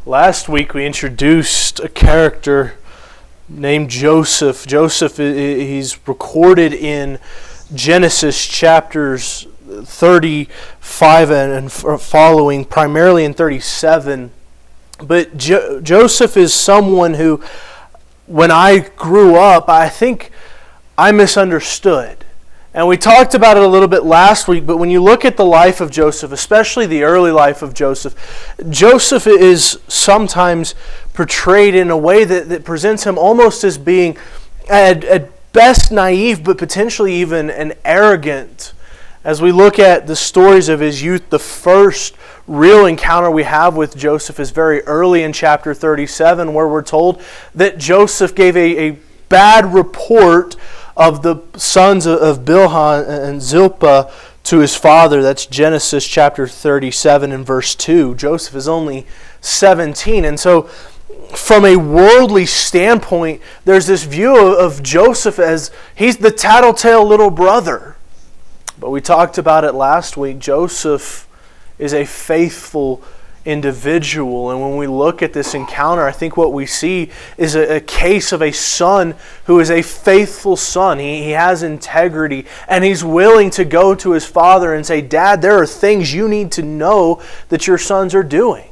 Last week we introduced a character named Joseph. Joseph, he's recorded in Genesis chapters 35 and following, primarily in 37. But Joseph is someone who, when I grew up, I think I misunderstood. And we talked about it a little bit last week, but when you look at the life of Joseph, especially the early life of Joseph, Joseph is sometimes portrayed in a way that presents him almost as being at best naive, but potentially even an arrogant. As we look at the stories of his youth, the first real encounter we have with Joseph is very early in chapter 37, where we're told that Joseph gave a bad report of the sons of Bilhah and Zilpah to his father. That's Genesis chapter 37 and verse 2. Joseph is only 17. And so from a worldly standpoint, there's this view of Joseph as he's the tattletale little brother. But we talked about it last week. Joseph is a faithful individual, and when we look at this encounter, I think what we see is a case of a son who is a faithful son. He has integrity, and he's willing to go to his father and say, "Dad, there are things you need to know that your sons are doing."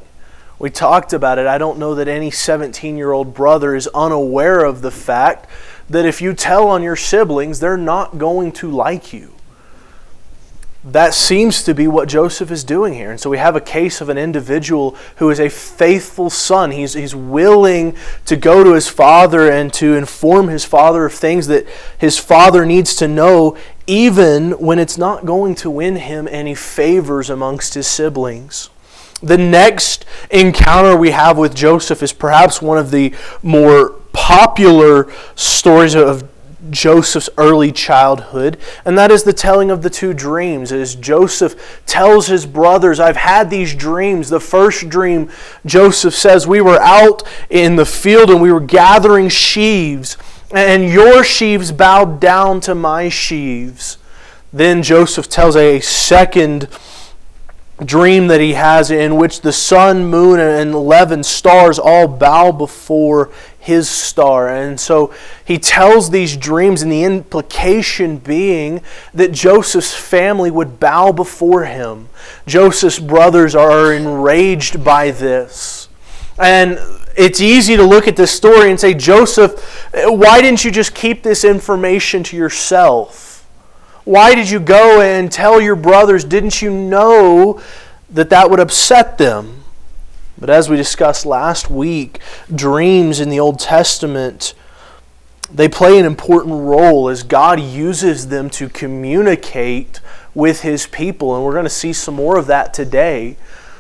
We talked about it. I don't know that any 17-year-old brother is unaware of the fact that if you tell on your siblings, they're not going to like you. That seems to be what Joseph is doing here. And so we have a case of an individual who is a faithful son. He's willing to go to his father and to inform his father of things that his father needs to know, even when it's not going to win him any favors amongst his siblings. The next encounter we have with Joseph is perhaps one of the more popular stories of Joseph's early childhood, and that is the telling of the two dreams. As Joseph tells his brothers, "I've had these dreams." The first dream, Joseph says, "We were out in the field and we were gathering sheaves, and your sheaves bowed down to my sheaves." Then Joseph tells a second dream that he has, in which the sun, moon, and 11 stars all bow before his star. And so he tells these dreams, and the implication being that Joseph's family would bow before him. Joseph's brothers are enraged by this. And it's easy to look at this story and say, "Joseph, why didn't you just keep this information to yourself? Why did you go and tell your brothers? Didn't you know that would upset them?" But as we discussed last week, dreams in the Old Testament, they play an important role as God uses them to communicate with His people. And we're going to see some more of that today.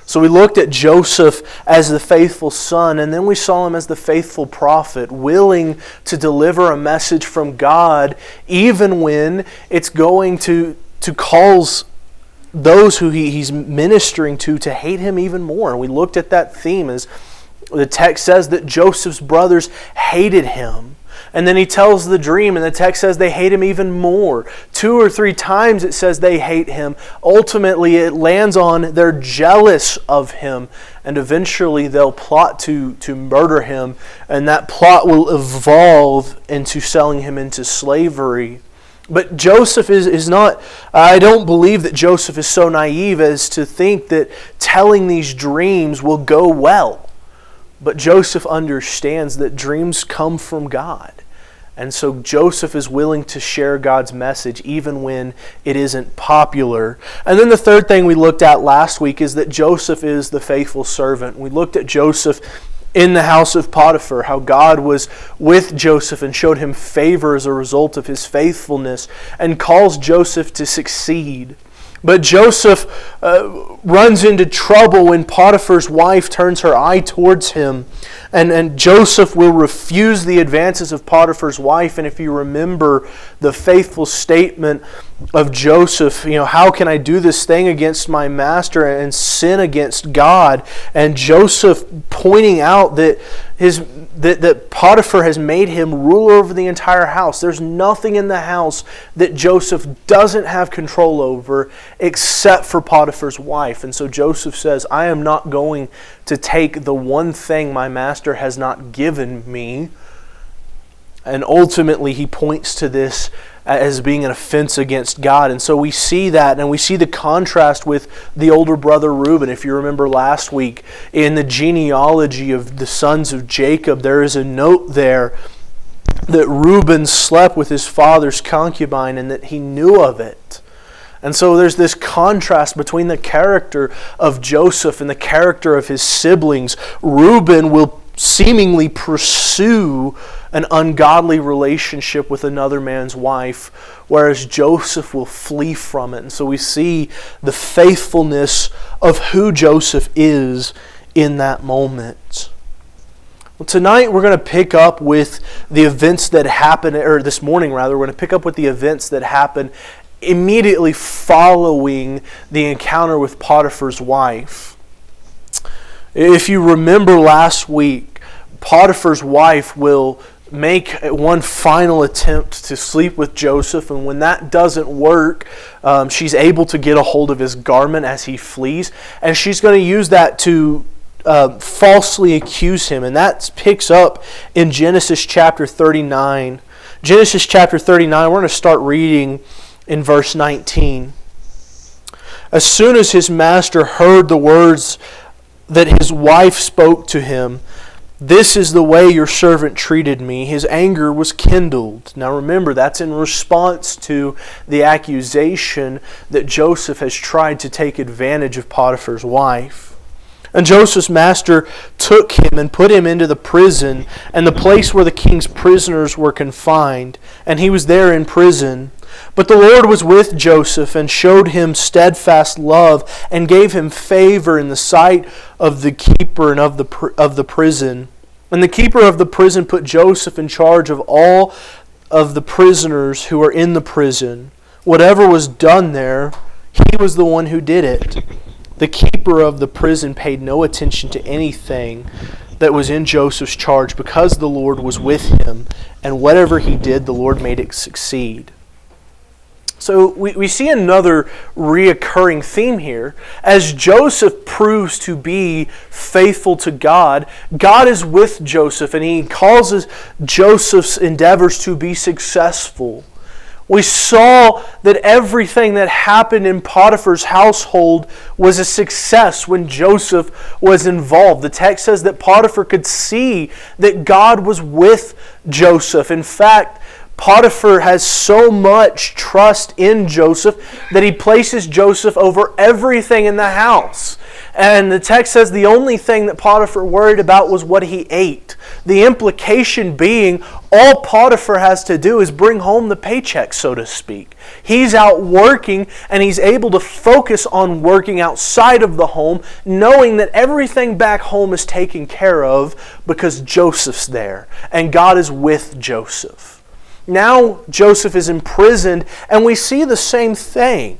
So we looked at Joseph as the faithful son, and then we saw him as the faithful prophet, willing to deliver a message from God, even when it's going to cause those who he's ministering to hate him even more. And we looked at that theme as the text says that Joseph's brothers hated him. And then he tells the dream, and the text says they hate him even more. 2 or 3 times it says they hate him. Ultimately, it lands on they're jealous of him, and eventually they'll plot to murder him, and that plot will evolve into selling him into slavery. But Joseph is not, I don't believe that Joseph is so naive as to think that telling these dreams will go well. But Joseph understands that dreams come from God. And so Joseph is willing to share God's message even when it isn't popular. And then the third thing we looked at last week is that Joseph is the faithful servant. We looked at Joseph in the house of Potiphar, how God was with Joseph and showed him favor as a result of his faithfulness and calls Joseph to succeed. But Joseph runs into trouble when Potiphar's wife turns her eye towards him. And Joseph will refuse the advances of Potiphar's wife. And if you remember the faithful statement of Joseph, how can I do this thing against my master and sin against God? And Joseph pointing out that that Potiphar has made him ruler over the entire house. There's nothing in the house that Joseph doesn't have control over except for Potiphar's wife. And so Joseph says, I am not going to take the one thing my master has not given me. And ultimately he points to this as being an offense against God. And so we see that, and we see the contrast with the older brother Reuben. If you remember last week, in the genealogy of the sons of Jacob, there is a note there that Reuben slept with his father's concubine and that he knew of it. And so there's this contrast between the character of Joseph and the character of his siblings. Reuben will seemingly pursue an ungodly relationship with another man's wife, whereas Joseph will flee from it. And so we see the faithfulness of who Joseph is in that moment. Well, tonight we're going to pick up with the events that happen, or this morning rather, we're going to pick up with the events that happen immediately following the encounter with Potiphar's wife. If you remember last week, Potiphar's wife will make one final attempt to sleep with Joseph, and when that doesn't work, she's able to get a hold of his garment as he flees, and she's going to use that to falsely accuse him, and that picks up in Genesis chapter 39. Genesis chapter 39, we're going to start reading in verse 19. As soon as his master heard the words that his wife spoke to him, "This is the way your servant treated me," his anger was kindled. Now remember, that's in response to the accusation that Joseph has tried to take advantage of Potiphar's wife. And Joseph's master took him and put him into the prison and the place where the king's prisoners were confined, and he was there in prison. But the Lord was with Joseph and showed him steadfast love and gave him favor in the sight of the keeper and of the prison. And the keeper of the prison put Joseph in charge of all of the prisoners who were in the prison. Whatever was done there, he was the one who did it. The keeper of the prison paid no attention to anything that was in Joseph's charge because the Lord was with him, and whatever he did, the Lord made it succeed. So we see another reoccurring theme here. As Joseph proves to be faithful to God, God is with Joseph, and he causes Joseph's endeavors to be successful. We saw that everything that happened in Potiphar's household was a success when Joseph was involved. The text says that Potiphar could see that God was with Joseph. In fact, Potiphar has so much trust in Joseph that he places Joseph over everything in the house. And the text says the only thing that Potiphar worried about was what he ate. The implication being all Potiphar has to do is bring home the paycheck, so to speak. He's out working and he's able to focus on working outside of the home, knowing that everything back home is taken care of because Joseph's there and God is with Joseph. Now Joseph is imprisoned, and we see the same thing.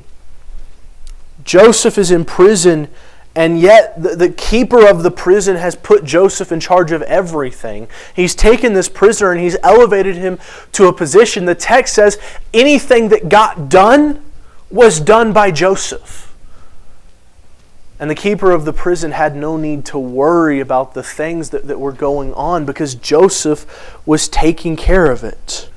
Joseph is in prison, and yet the keeper of the prison has put Joseph in charge of everything. He's taken this prisoner and he's elevated him to a position. The text says anything that got done was done by Joseph. And the keeper of the prison had no need to worry about the things that were going on because Joseph was taking care of it.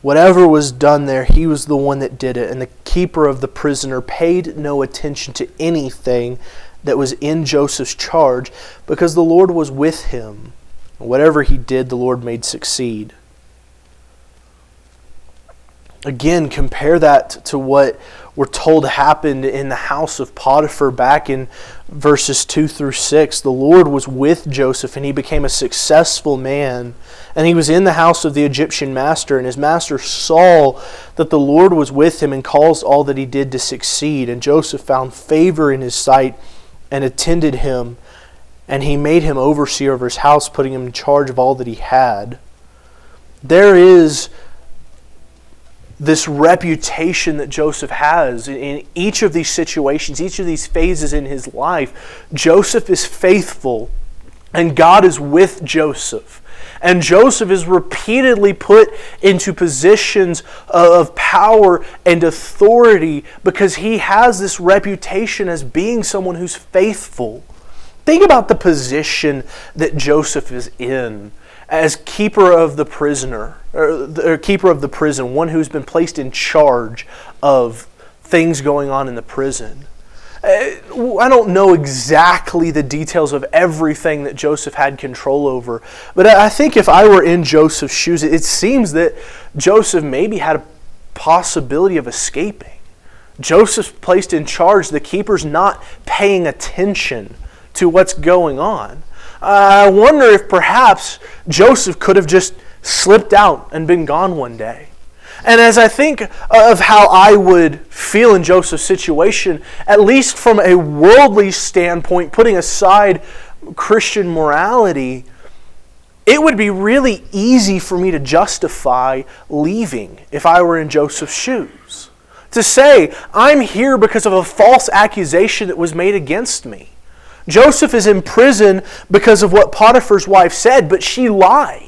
Whatever was done there, he was the one that did it. And the keeper of the prisoner paid no attention to anything that was in Joseph's charge because the Lord was with him. Whatever he did, the Lord made succeed. Again, compare that to what we're told happened in the house of Potiphar back in verses 2 through 6. The Lord was with Joseph and he became a successful man. And he was in the house of the Egyptian master, and his master saw that the Lord was with him and caused all that he did to succeed. And Joseph found favor in his sight and attended him and he made him overseer over his house, putting him in charge of all that he had. There is this reputation that Joseph has in each of these situations, each of these phases in his life. Joseph is faithful, and God is with Joseph. And Joseph is repeatedly put into positions of power and authority because he has this reputation as being someone who's faithful. Think about the position that Joseph is in as keeper of the prisoner, or keeper of the prison, one who's been placed in charge of things going on in the prison. I don't know exactly the details of everything that Joseph had control over, but I think if I were in Joseph's shoes, it seems that Joseph maybe had a possibility of escaping. Joseph's placed in charge, the keeper's not paying attention to what's going on. I wonder if perhaps Joseph could have just slipped out and been gone one day. And as I think of how I would feel in Joseph's situation, at least from a worldly standpoint, putting aside Christian morality, it would be really easy for me to justify leaving if I were in Joseph's shoes. To say, I'm here because of a false accusation that was made against me. Joseph is in prison because of what Potiphar's wife said, but she lied.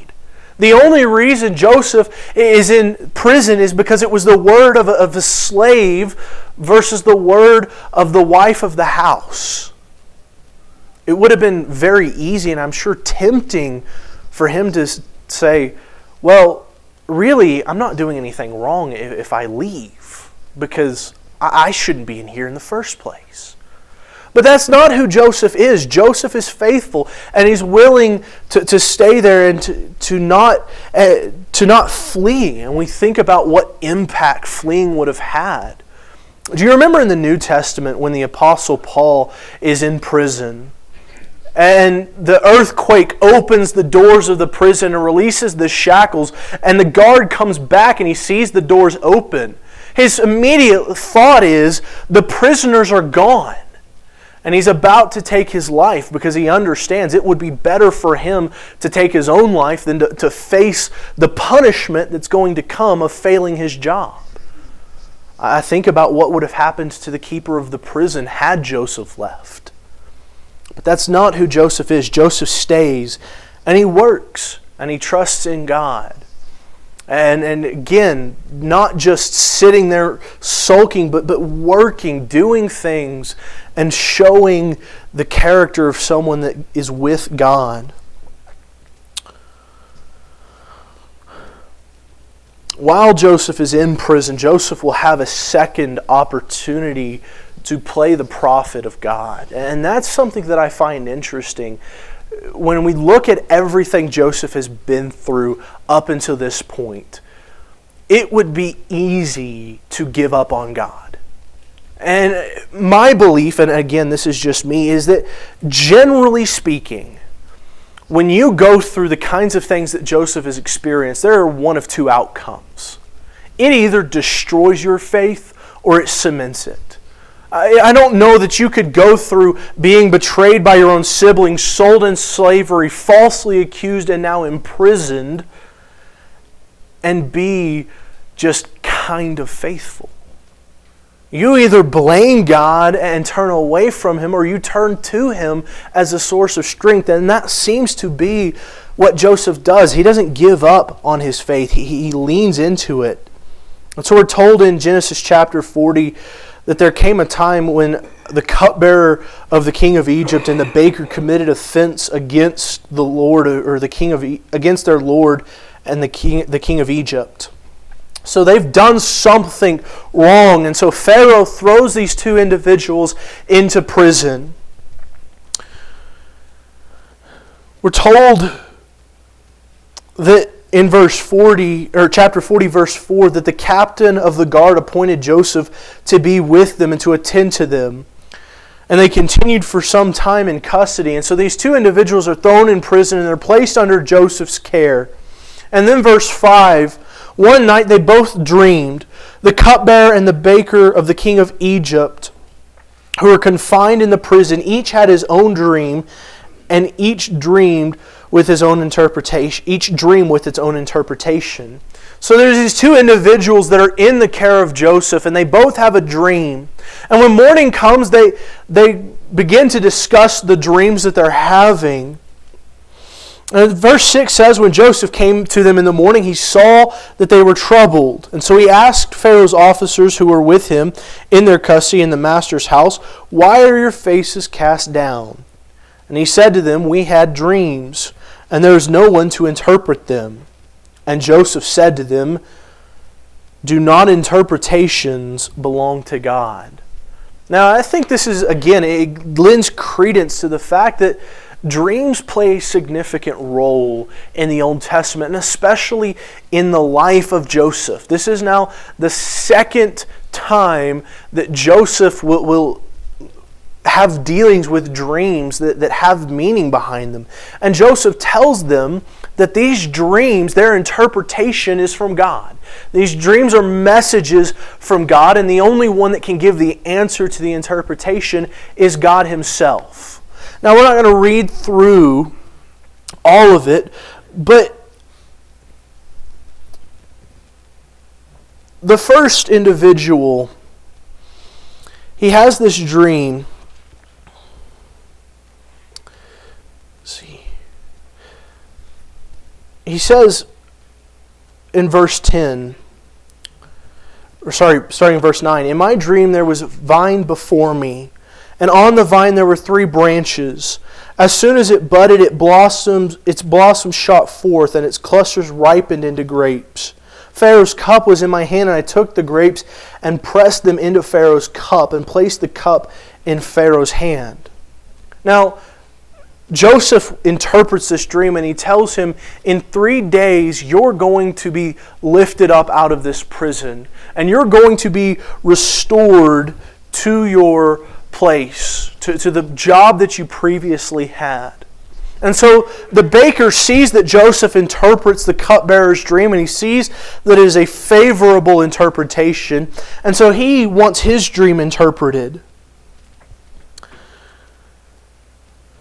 The only reason Joseph is in prison is because it was the word of a slave versus the word of the wife of the house. It would have been very easy, and I'm sure tempting, for him to say, well, really, I'm not doing anything wrong if I leave, because I shouldn't be in here in the first place. But that's not who Joseph is. Joseph is faithful, and he's willing to stay there and to not flee. And we think about what impact fleeing would have had. Do you remember in the New Testament when the Apostle Paul is in prison, and the earthquake opens the doors of the prison and releases the shackles, and the guard comes back and he sees the doors open? His immediate thought is, the prisoners are gone. And he's about to take his life because he understands it would be better for him to take his own life than to face the punishment that's going to come of failing his job. I think about what would have happened to the keeper of the prison had Joseph left. But that's not who Joseph is. Joseph stays, and he works, and he trusts in God. And again, not just sitting there sulking, but working, doing things, and showing the character of someone that is with God. While Joseph is in prison, Joseph will have a second opportunity to play the prophet of God. And that's something that I find interesting. When we look at everything Joseph has been through up until this point, it would be easy to give up on God. And my belief, and again, this is just me, is that generally speaking, when you go through the kinds of things that Joseph has experienced, there are one of two outcomes. It either destroys your faith or it cements it. I don't know that you could go through being betrayed by your own siblings, sold in slavery, falsely accused, and now imprisoned, and be just kind of faithful. You either blame God and turn away from Him, or you turn to Him as a source of strength. And that seems to be what Joseph does. He doesn't give up on his faith. He leans into it. And so we're told in Genesis chapter 40 that there came a time when the cupbearer of the king of Egypt and the baker committed offense against the Lord, or the king of against their Lord and the king of Egypt. So they've done something wrong, and so Pharaoh throws these two individuals into prison. We're told that in verse 40, or chapter 40, verse 4, that the captain of the guard appointed Joseph to be with them and to attend to them. And they continued for some time in custody. And so these two individuals are thrown in prison and they're placed under Joseph's care. And then verse 5, one night they both dreamed, the cupbearer and the baker of the king of Egypt, who were confined in the prison, each had his own dream. and each dreamed with his own interpretation, each dream with its own interpretation. So there's these two individuals that are in the care of Joseph, and they both have a dream. And when morning comes, they begin to discuss the dreams that they're having. And verse 6 says, when Joseph came to them in the morning, he saw that they were troubled. And so he asked Pharaoh's officers who were with him in their custody in the master's house, "Why are your faces cast down?" And he said to them, "We had dreams, and there is no one to interpret them." And Joseph said to them, "Do not interpretations belong to God?" Now, I think this is, again, it lends credence to the fact that dreams play a significant role in the Old Testament, and especially in the life of Joseph. This is now the second time that Joseph will have dealings with dreams that have meaning behind them. And Joseph tells them that these dreams, their interpretation is from God. These dreams are messages from God, and the only one that can give the answer to the interpretation is God Himself. Now, we're not going to read through all of it, but the first individual, he has this dream. Let's see. He says in verse 10, starting in verse 9, "In my dream there was a vine before me, and on the vine there were 3 branches. As soon as it budded, its blossoms shot forth, and its clusters ripened into grapes. Pharaoh's cup was in my hand, and I took the grapes and pressed them into Pharaoh's cup, and placed the cup in Pharaoh's hand." Now, Joseph interprets this dream, and he tells him, in 3 days you're going to be lifted up out of this prison, and you're going to be restored to your place, to the job that you previously had. And so the baker sees that Joseph interprets the cupbearer's dream, and he sees that it is a favorable interpretation, and so he wants his dream interpreted.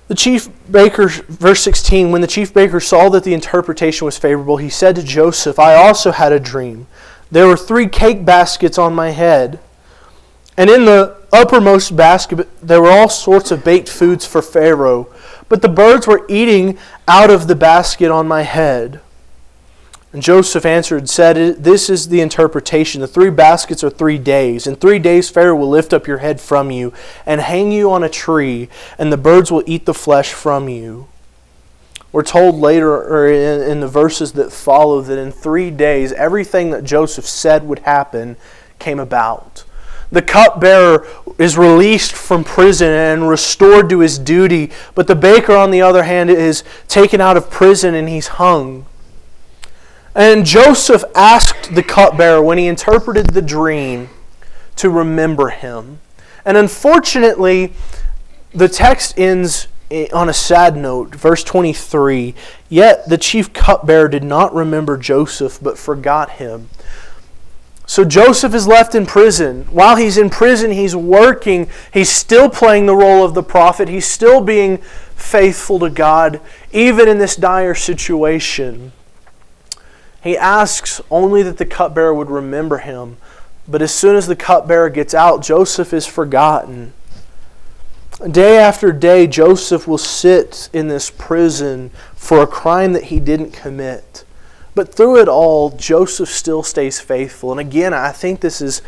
The chief baker, verse 16, when the chief baker saw that the interpretation was favorable, he said to Joseph, "I also had a dream. There were 3 cake baskets on my head, and in the uppermost basket there were all sorts of baked foods for Pharaoh, but the birds were eating out of the basket on my head." And Joseph answered and said, "This is the interpretation. The 3 baskets are 3 days. In 3 days Pharaoh will lift up your head from you and hang you on a tree, and the birds will eat the flesh from you." We're told later, or in the verses that follow, that in 3 days everything that Joseph said would happen came about. The cupbearer is released from prison and restored to his duty, but the baker, on the other hand, is taken out of prison and he's hung. And Joseph asked the cupbearer, when he interpreted the dream, to remember him. And unfortunately, the text ends on a sad note. Verse 23, "Yet the chief cupbearer did not remember Joseph, but forgot him." So Joseph is left in prison. While he's in prison, he's working. He's still playing the role of the prophet. He's still being faithful to God, even in this dire situation. He asks only that the cupbearer would remember him. But as soon as the cupbearer gets out, Joseph is forgotten. Day after day, Joseph will sit in this prison for a crime that he didn't commit. But through it all, Joseph still stays faithful. And again, I think this is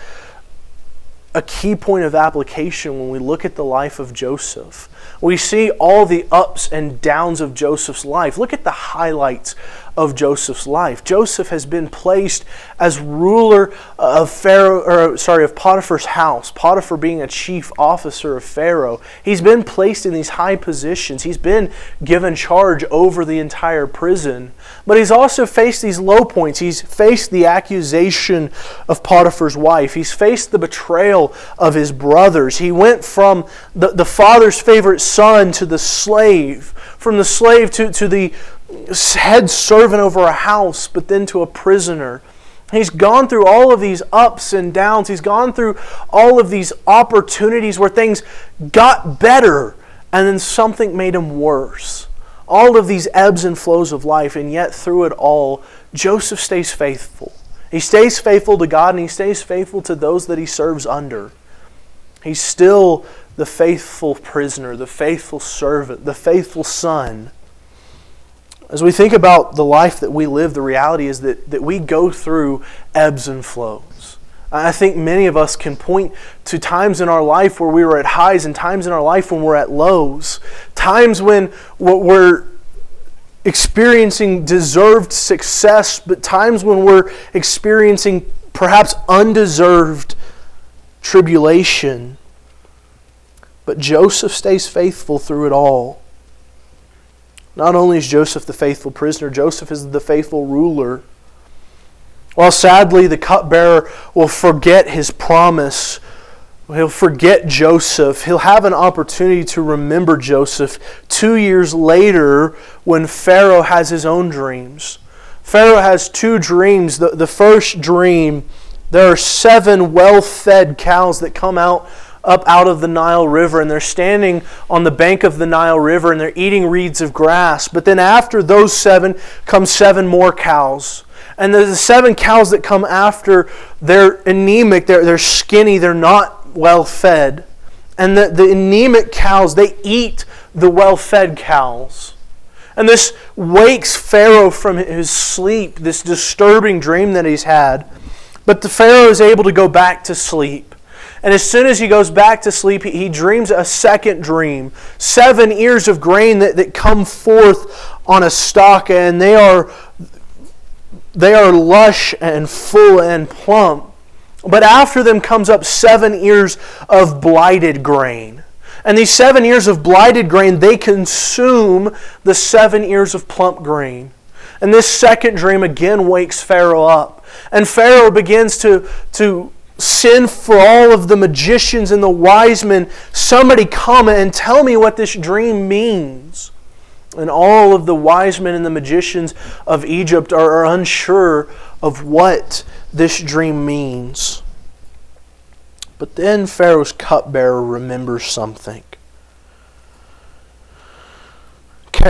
a key point of application when we look at the life of Joseph. We see all the ups and downs of Joseph's life. Look at the highlights of Joseph's life. Joseph has been placed as ruler of Potiphar's house. Potiphar being a chief officer of Pharaoh. He's been placed in these high positions. He's been given charge over the entire prison. But he's also faced these low points. He's faced the accusation of Potiphar's wife. He's faced the betrayal of his brothers. He went from the father's favorite son to the slave. From the slave to the head servant over a house, but then to a prisoner. He's gone through all of these ups and downs. He's gone through all of these opportunities where things got better and then something made him worse. All of these ebbs and flows of life, and yet through it all, Joseph stays faithful. He stays faithful to God, and he stays faithful to those that he serves under. He's still the faithful prisoner, the faithful servant, the faithful son. As we think about the life that we live, the reality is that we go through ebbs and flows. I think many of us can point to times in our life where we were at highs and times in our life when we're at lows. Times when we're experiencing deserved success, but times when we're experiencing perhaps undeserved tribulation. But Joseph stays faithful through it all. Not only is Joseph the faithful prisoner, Joseph is the faithful ruler. While sadly the cupbearer will forget his promise, he'll forget Joseph, he'll have an opportunity to remember Joseph 2 years later when Pharaoh has his own dreams. Pharaoh has two dreams. The first dream, there are 7 well-fed cows that come up out of the Nile River, and they're standing on the bank of the Nile River and they're eating reeds of grass. But then after those 7 come 7 more cows. And the 7 cows that come after, they're anemic, they're skinny, they're not well fed. And the anemic cows, they eat the well-fed cows. And this wakes Pharaoh from his sleep, this disturbing dream that he's had. But the Pharaoh is able to go back to sleep. And as soon as he goes back to sleep, he dreams a second dream. 7 ears of grain that come forth on a stalk, and they are lush and full and plump. But after them comes up 7 ears of blighted grain. And these 7 ears of blighted grain, they consume the 7 ears of plump grain. And this second dream again wakes Pharaoh up. And Pharaoh begins to send for all of the magicians and the wise men, somebody come and tell me what this dream means. And all of the wise men and the magicians of Egypt are unsure of what this dream means. But then Pharaoh's cupbearer remembers something.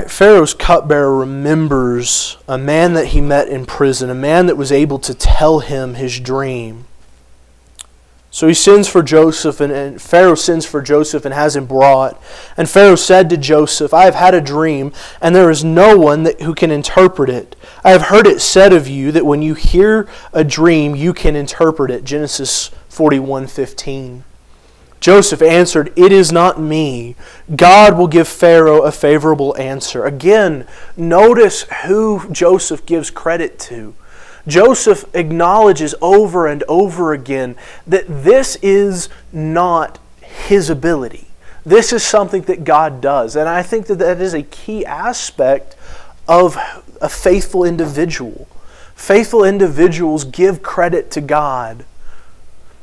Pharaoh's cupbearer remembers a man that he met in prison, a man that was able to tell him his dream. So he sends for Joseph, and Pharaoh sends for Joseph and has him brought. And Pharaoh said to Joseph, I have had a dream, and there is no one who can interpret it. I have heard it said of you that when you hear a dream, you can interpret it. Genesis 41:15. Joseph answered, it is not me. God will give Pharaoh a favorable answer. Again, notice who Joseph gives credit to. Joseph acknowledges over and over again that this is not his ability. This is something that God does. And I think that is a key aspect of a faithful individual. Faithful individuals give credit to God.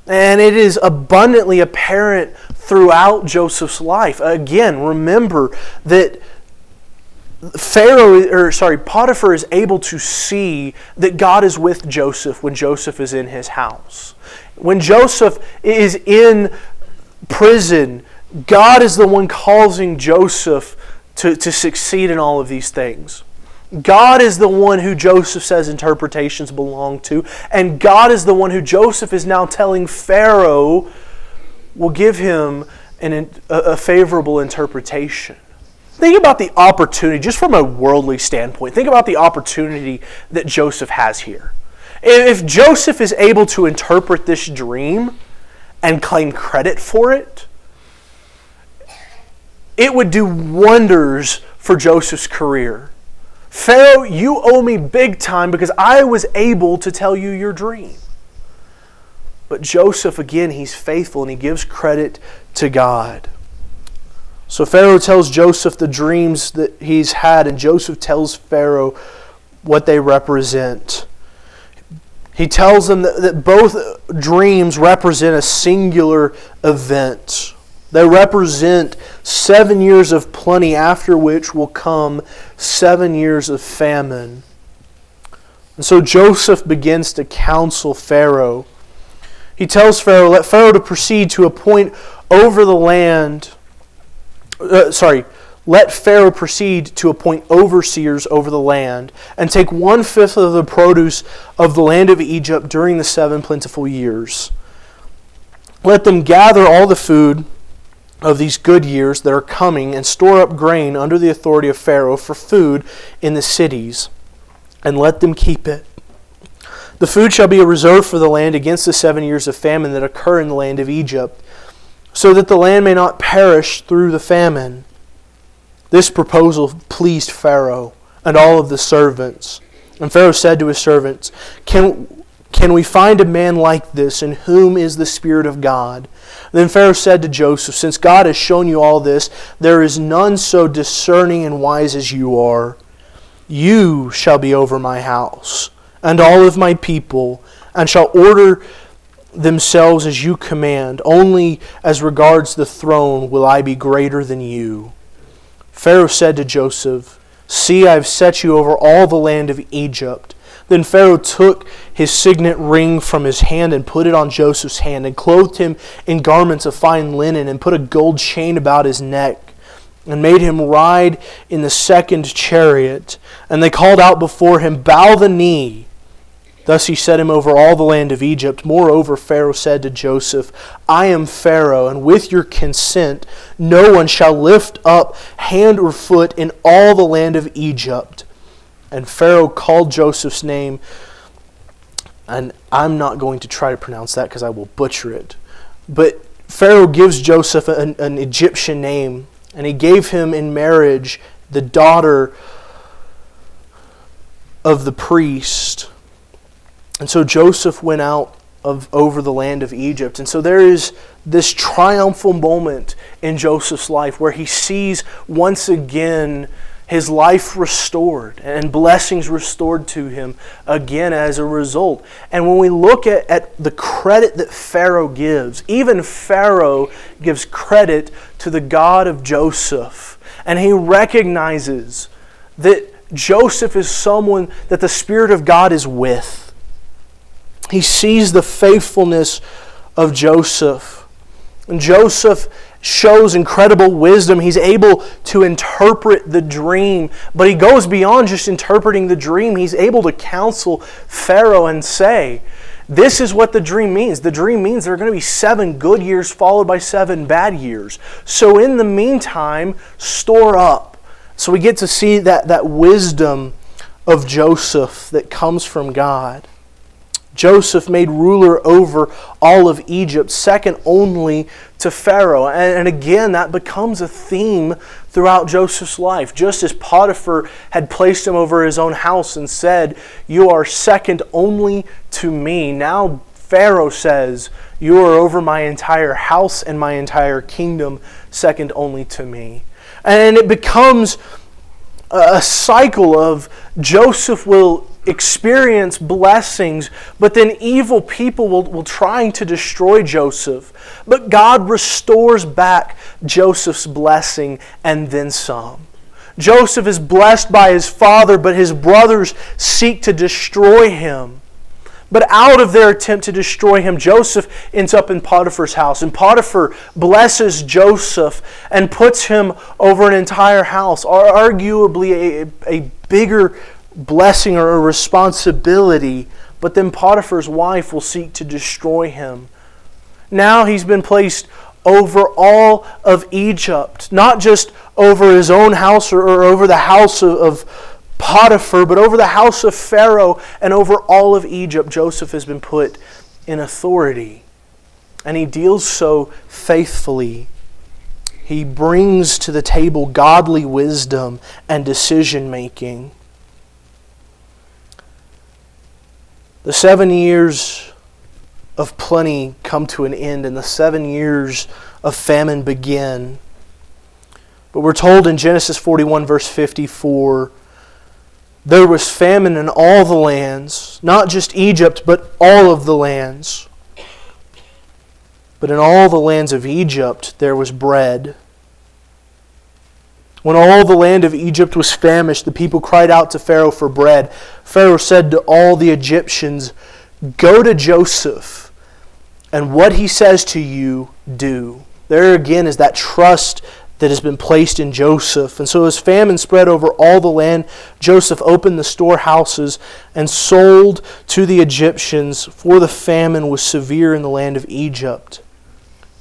And it is abundantly apparent throughout Joseph's life. Again, remember that Potiphar is able to see that God is with Joseph when Joseph is in his house. When Joseph is in prison, God is the one causing Joseph to succeed in all of these things. God is the one who Joseph says interpretations belong to, and God is the one who Joseph is now telling Pharaoh will give him a favorable interpretation. Think about the opportunity, just from a worldly standpoint, think about the opportunity that Joseph has here. If Joseph is able to interpret this dream and claim credit for it, it would do wonders for Joseph's career. Pharaoh, you owe me big time because I was able to tell you your dream. But Joseph, again, he's faithful and he gives credit to God. So Pharaoh tells Joseph the dreams that he's had, and Joseph tells Pharaoh what they represent. He tells them that both dreams represent a singular event. They represent 7 years of plenty, after which will come 7 years of famine. And so Joseph begins to counsel Pharaoh. He tells Pharaoh, let Pharaoh to proceed to appoint over the land let Pharaoh proceed to appoint overseers over the land, and take 1/5 of the produce of the land of Egypt during the 7 plentiful years. Let them gather all the food of these good years that are coming, and store up grain under the authority of Pharaoh for food in the cities, and let them keep it. The food shall be a reserve for the land against the 7 years of famine that occur in the land of Egypt, so that the land may not perish through the famine. This proposal pleased Pharaoh and all of the servants. And Pharaoh said to his servants, Can we find a man like this in whom is the Spirit of God? Then Pharaoh said to Joseph, Since God has shown you all this, there is none so discerning and wise as you are. You shall be over my house, and all of my people, and shall order themselves as you command. Only as regards the throne will I be greater than you. Pharaoh said to Joseph, See, I have set you over all the land of Egypt. Then Pharaoh took his signet ring from his hand and put it on Joseph's hand, and clothed him in garments of fine linen, and put a gold chain about his neck, and made him ride in the second chariot. And they called out before him, Bow the knee. Thus he set him over all the land of Egypt. Moreover, Pharaoh said to Joseph, I am Pharaoh, and with your consent no one shall lift up hand or foot in all the land of Egypt. And Pharaoh called Joseph's name, and I'm not going to try to pronounce that because I will butcher it. But Pharaoh gives Joseph an Egyptian name, and he gave him in marriage the daughter of the priest. And so Joseph went out over the land of Egypt. And so there is this triumphal moment in Joseph's life where he sees once again his life restored and blessings restored to him again as a result. And when we look at the credit that Pharaoh gives, even Pharaoh gives credit to the God of Joseph. And he recognizes that Joseph is someone that the Spirit of God is with. He sees the faithfulness of Joseph. And Joseph shows incredible wisdom. He's able to interpret the dream, but he goes beyond just interpreting the dream. He's able to counsel Pharaoh and say, this is what the dream means. The dream means there are going to be 7 good years followed by 7 bad years. So in the meantime, store up. So we get to see that wisdom of Joseph that comes from God. Joseph made ruler over all of Egypt, second only to Pharaoh. And again, that becomes a theme throughout Joseph's life. Just as Potiphar had placed him over his own house and said, You are second only to me. Now Pharaoh says, You are over my entire house and my entire kingdom, second only to me. And it becomes a cycle of Joseph will experience blessings, but then evil people will trying to destroy Joseph. But God restores back Joseph's blessing and then some. Joseph is blessed by his father, but his brothers seek to destroy him. But out of their attempt to destroy him, Joseph ends up in Potiphar's house. And Potiphar blesses Joseph and puts him over an entire house, arguably a bigger blessing or a responsibility. But then Potiphar's wife will seek to destroy him. Now he's been placed over all of Egypt, not just over his own house or over the house of Potiphar, but over the house of Pharaoh and over all of Egypt. Joseph has been put in authority, and he deals so faithfully. He brings to the table godly wisdom and decision making. The 7 years of plenty come to an end, and the 7 years of famine begin. But we're told in Genesis 41 verse 54, there was famine in all the lands, not just Egypt, but all of the lands. But in all the lands of Egypt there was bread. When all the land of Egypt was famished, the people cried out to Pharaoh for bread. Pharaoh said to all the Egyptians, Go to Joseph, and what he says to you, do. There again is that trust that has been placed in Joseph. And so as famine spread over all the land, Joseph opened the storehouses and sold to the Egyptians, for the famine was severe in the land of Egypt.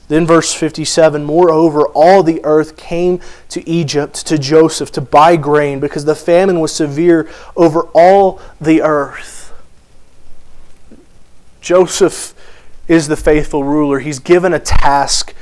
Then verse 57, moreover, all the earth came to Egypt, to Joseph, to buy grain, because the famine was severe over all the earth. Joseph is the faithful ruler. He's given a task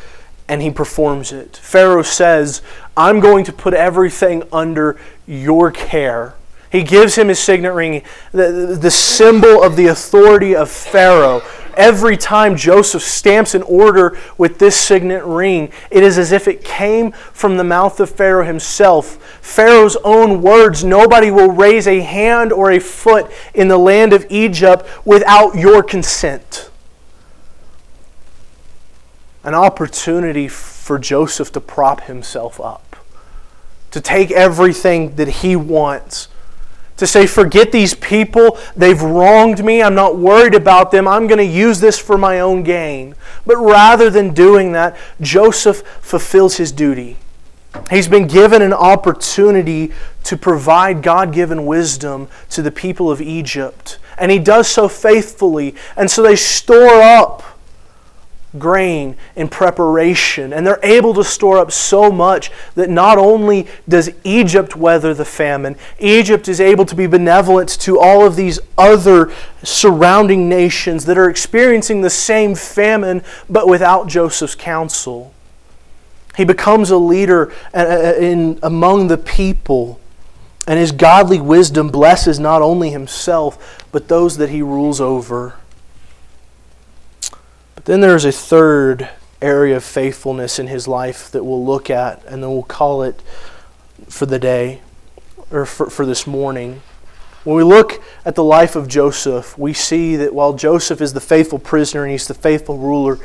and he performs it. Pharaoh says, I'm going to put everything under your care. He gives him his signet ring, the symbol of the authority of Pharaoh. Every time Joseph stamps an order with this signet ring, it is as if it came from the mouth of Pharaoh himself. Pharaoh's own words, nobody will raise a hand or a foot in the land of Egypt without your consent. An opportunity for Joseph to prop himself up, to take everything that he wants, to say, forget these people, they've wronged me, I'm not worried about them, I'm going to use this for my own gain. But rather than doing that, Joseph fulfills his duty. He's been given an opportunity to provide God-given wisdom to the people of Egypt. And he does so faithfully. And so they store up grain in preparation, and they're able to store up so much that not only does Egypt weather the famine, Egypt is able to be benevolent to all of these other surrounding nations that are experiencing the same famine but without Joseph's counsel. He becomes a leader among the people, and his godly wisdom blesses not only himself but those that he rules over. Then there's a third area of faithfulness in his life that we'll look at, and then we'll call it for the day, or for this morning. When we look at the life of Joseph, we see that while Joseph is the faithful prisoner and he's the faithful ruler,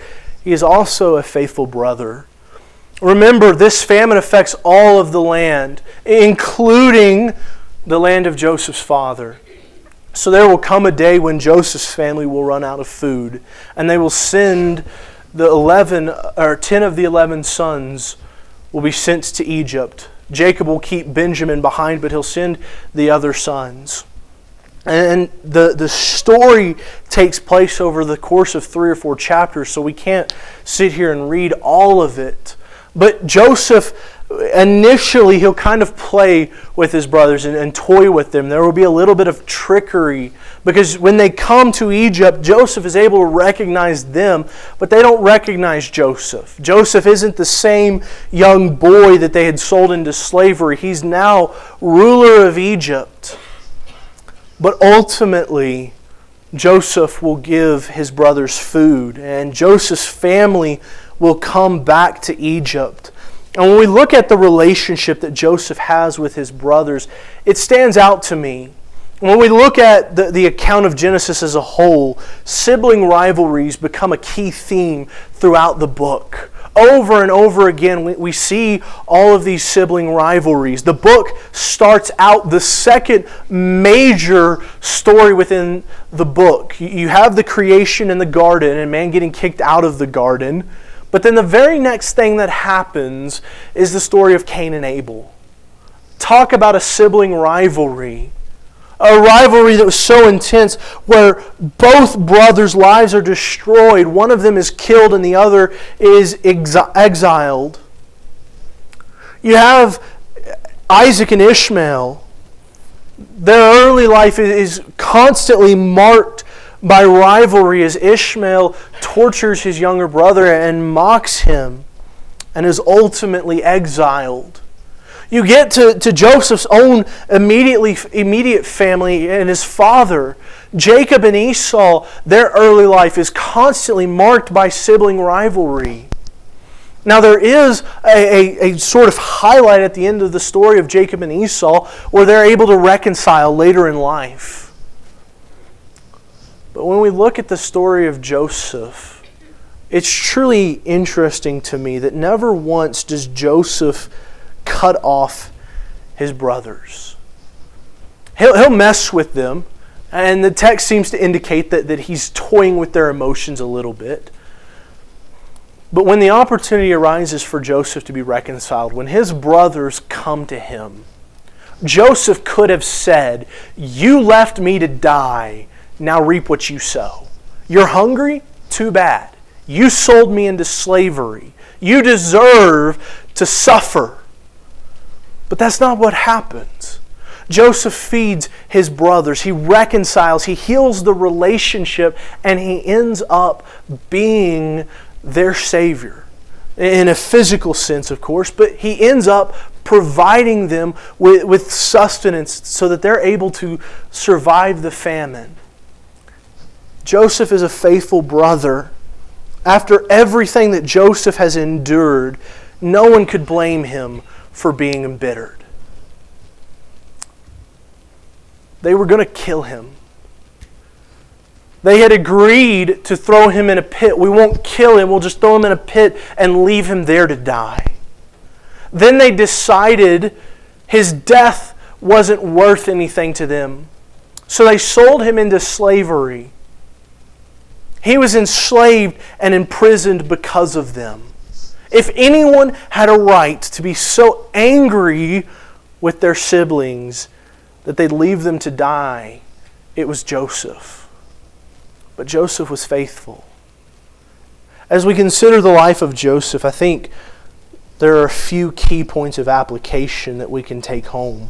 he is also a faithful brother. Remember, this famine affects all of the land, including the land of Joseph's father. So there will come a day when Joseph's family will run out of food, and they will send 10 of the 11 sons will be sent to Egypt. Jacob will keep Benjamin behind, but he'll send the other sons. And the story takes place over the course of 3 or 4 chapters, so we can't sit here and read all of it. But Joseph, initially, he'll kind of play with his brothers and toy with them. There will be a little bit of trickery, because when they come to Egypt, Joseph is able to recognize them, but they don't recognize Joseph. Joseph isn't the same young boy that they had sold into slavery. He's now ruler of Egypt. But ultimately, Joseph will give his brothers food, and Joseph's family will come back to Egypt. And when we look at the relationship that Joseph has with his brothers, it stands out to me. When we look at the account of Genesis as a whole, sibling rivalries become a key theme throughout the book. Over and over again, we see all of these sibling rivalries. The book starts out the second major story within the book. You have the creation in the garden and man getting kicked out of the garden. But then the very next thing that happens is the story of Cain and Abel. Talk about a sibling rivalry. A rivalry that was so intense where both brothers' lives are destroyed. One of them is killed and the other is exiled. You have Isaac and Ishmael. Their early life is constantly marked by rivalry as Ishmael tortures his younger brother and mocks him and is ultimately exiled. You get to Joseph's own immediate family and his father. Jacob and Esau, their early life is constantly marked by sibling rivalry. Now there is a sort of highlight at the end of the story of Jacob and Esau where they're able to reconcile later in life. But when we look at the story of Joseph, it's truly interesting to me that never once does Joseph cut off his brothers. He'll mess with them, and the text seems to indicate that he's toying with their emotions a little bit. But when the opportunity arises for Joseph to be reconciled, when his brothers come to him, Joseph could have said, "You left me to die, now reap what you sow. You're hungry? Too bad. You sold me into slavery. You deserve to suffer." But that's not what happens. Joseph feeds his brothers. He reconciles. He heals the relationship, and he ends up being their Savior. In a physical sense, of course, but he ends up providing them with sustenance so that they're able to survive the famine. Joseph is a faithful brother. After everything that Joseph has endured, no one could blame him for being embittered. They were going to kill him. They had agreed to throw him in a pit. We won't kill him, we'll just throw him in a pit and leave him there to die. Then they decided his death wasn't worth anything to them. So they sold him into slavery. He was enslaved and imprisoned because of them. If anyone had a right to be so angry with their siblings that they'd leave them to die, it was Joseph. But Joseph was faithful. As we consider the life of Joseph, I think there are a few key points of application that we can take home.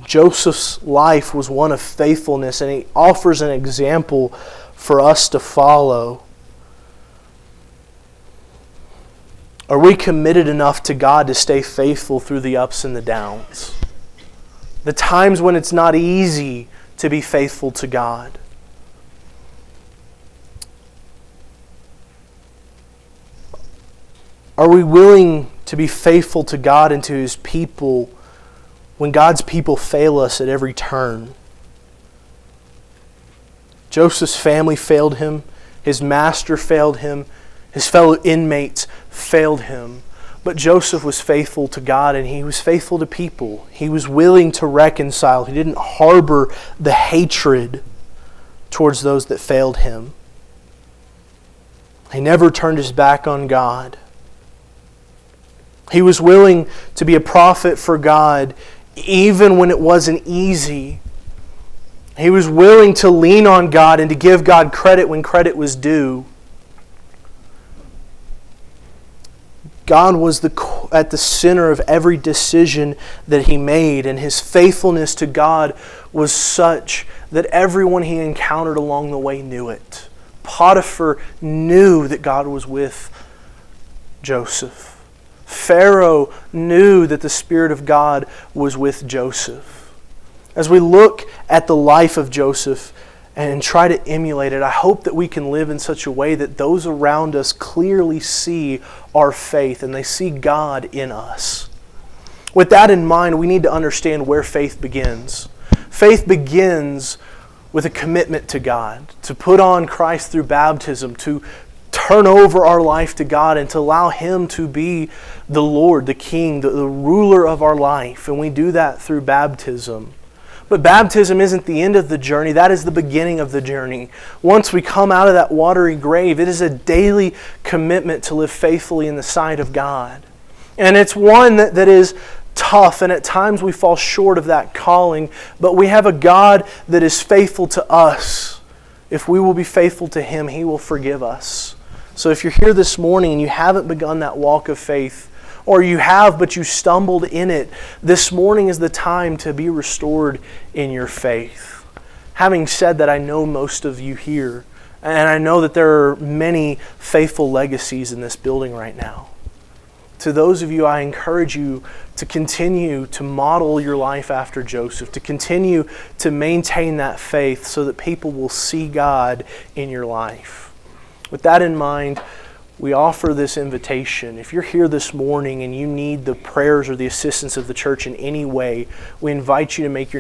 Joseph's life was one of faithfulness, and he offers an example for us to follow. Are we committed enough to God to stay faithful through the ups and the downs? The times when it's not easy to be faithful to God. Are we willing to be faithful to God and to His people when God's people fail us at every turn? Joseph's family failed him. His master failed him. His fellow inmates failed him. But Joseph was faithful to God, and he was faithful to people. He was willing to reconcile. He didn't harbor the hatred towards those that failed him. He never turned his back on God. He was willing to be a prophet for God even when it wasn't easy. He was willing to lean on God and to give God credit when credit was due. God was at the center of every decision that he made, and his faithfulness to God was such that everyone he encountered along the way knew it. Potiphar knew that God was with Joseph. Pharaoh knew that the Spirit of God was with Joseph. As we look at the life of Joseph and try to emulate it, I hope that we can live in such a way that those around us clearly see our faith and they see God in us. With that in mind, we need to understand where faith begins. Faith begins with a commitment to God, to put on Christ through baptism, to turn over our life to God and to allow Him to be the Lord, the King, the ruler of our life. And we do that through baptism. But baptism isn't the end of the journey. That is the beginning of the journey. Once we come out of that watery grave, it is a daily commitment to live faithfully in the sight of God. And it's one that is tough, and at times we fall short of that calling. But we have a God that is faithful to us. If we will be faithful to Him, He will forgive us. So if you're here this morning and you haven't begun that walk of faith, or you have but you stumbled in it, this morning is the time to be restored in your faith. Having said that, I know most of you here, and I know that there are many faithful legacies in this building right now. To those of you, I encourage you to continue to model your life after Joseph, to continue to maintain that faith so that people will see God in your life. With that in mind, we offer this invitation. If you're here this morning and you need the prayers or the assistance of the church in any way, we invite you to make your